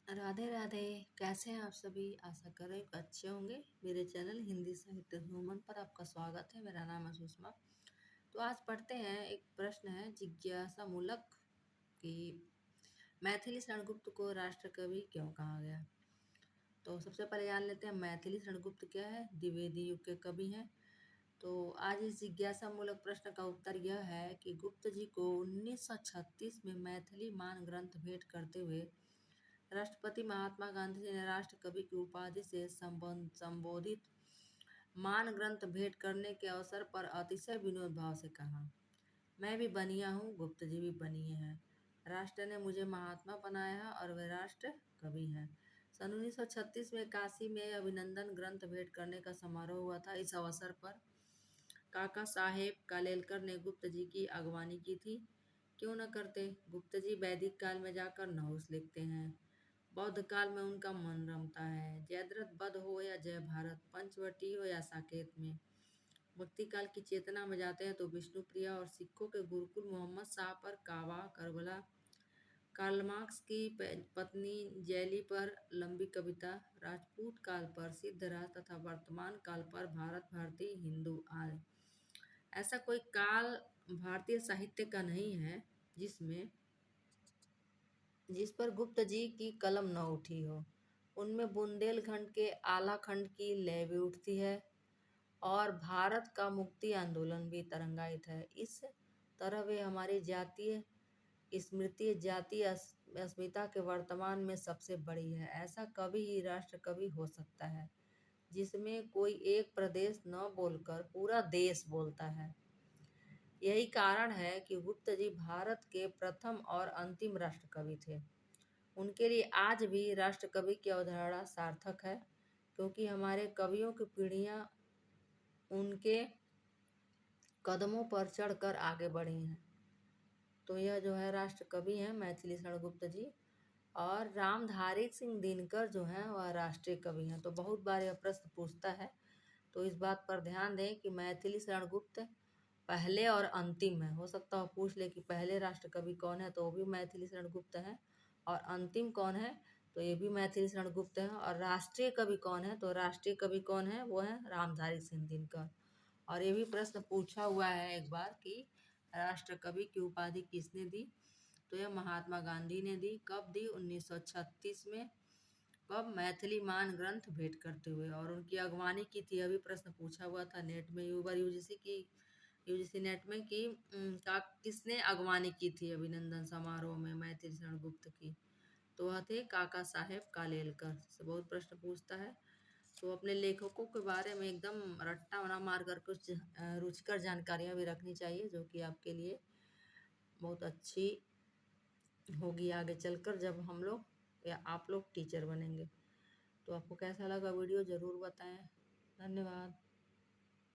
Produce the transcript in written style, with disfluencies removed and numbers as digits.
राधे राधे। कैसे हैं आप सभी? आशा कर रहे हो अच्छे होंगे। मेरे चैनल हिंदी साहित्य ह्यूमन पर आपका स्वागत है। मेरा नाम है सुषमा। तो आज पढ़ते हैं, एक प्रश्न है जिज्ञासा मूलक कि मैथिली शरणगुप्त को राष्ट्रकवि क्यों कहा गया। तो सबसे पहले जान लेते हैं मैथिली शरणगुप्त क्या है। द्विवेदी युग के कवि हैं। तो आज इस जिज्ञासा मूलक प्रश्न का उत्तर यह है कि गुप्त जी को 1936 में मैथिली मान ग्रंथ भेंट करते हुए राष्ट्रपति महात्मा गांधी जी ने राष्ट्र कवि की उपाधि से संबोधित मान ग्रंथ भेंट करने के अवसर पर अतिशय विनोद भाव से कहा, मैं भी बनिया हूँ, गुप्त जी भी बनिए हैं। राष्ट्र ने मुझे महात्मा बनाया और वे राष्ट्र कवि हैं। सन 1936 में काशी में अभिनंदन ग्रंथ भेंट करने का समारोह हुआ था। इस अवसर पर काका साहेब कालेलकर ने गुप्त जी की अगवानी की थी। क्यों न करते, गुप्त जी वैदिक काल में जाकर नहुस लिखते हैं। बौद्ध काल में उनका मन रमता है। जयद्रथ वध हो या जय भारत, पंचवटी हो या साकेत में भक्ति काल की चेतना में जाते हैं तो विष्णु प्रिया और सिखों के गुरुकुल मोहम्मद शाह पर काबा, करबला, कार्ल मार्क्स की पत्नी जैली पर लंबी कविता, राजपूत काल पर सिद्धराज तथा वर्तमान काल पर भारत भारती हिंदू आदि। ऐसा कोई काल भारतीय साहित्य का नहीं है जिसमें जिस पर गुप्त जी की कलम न उठी हो। उनमें बुंदेलखंड के आला खंड की लय भी उठती है और भारत का मुक्ति आंदोलन भी तरंगायित है। इस तरह वे हमारी जातीय स्मृति, जातीय अस्मिता के वर्तमान में सबसे बड़ी है। ऐसा कवि ही राष्ट्र कवि हो सकता है जिसमें कोई एक प्रदेश न बोलकर पूरा देश बोलता है। यही कारण है कि गुप्त जी भारत के प्रथम और अंतिम राष्ट्र कवि थे। उनके लिए आज भी राष्ट्र कवि की अवधारणा सार्थक है, क्योंकि हमारे कवियों की पीढ़ियां उनके कदमों पर चढ़कर आगे बढ़ी हैं। तो यह जो है राष्ट्र कवि हैं मैथिली शरणगुप्त जी। और रामधारी सिंह दिनकर जो हैं वह राष्ट्रीय कवि हैं। तो बहुत बार यह प्रश्न पूछता है, तो इस बात पर ध्यान दें कि मैथिली शरणगुप्त पहले और अंतिम है। हो सकता हो पूछ ले कि पहले राष्ट्र कवि कौन है, तो वो भी मैथिली शरणगुप्त है। और अंतिम कौन है, तो ये भी मैथिली शरणगुप्त है। और राष्ट्रीय कवि कौन है, तो राष्ट्रीय कवि कौन है, वो है रामधारी सिंह दिनकर। और ये भी प्रश्न पूछा हुआ है एक बार कि राष्ट्र कवि की उपाधि किसने दी, तो यह महात्मा गांधी ने दी। कब दी? 1936 में। कब? मैथिली मान ग्रंथ भेंट करते हुए। और उनकी अगवानी की थी, अभी प्रश्न पूछा हुआ था नेट में, यूजीसी नेट में कि किसने अगवानी की थी अभिनंदन समारोह में मैथिली शरणगुप्त की, तो वह थे काका साहेब कालेलकर। से बहुत प्रश्न पूछता है। तो अपने लेखकों के बारे में एकदम रट्टा ना मार कर कुछ रुचिकर जानकारियाँ भी रखनी चाहिए, जो कि आपके लिए बहुत अच्छी होगी आगे चलकर जब हम लोग या आप लोग टीचर बनेंगे। तो आपको कैसा लगा वीडियो ज़रूर बताएं। धन्यवाद।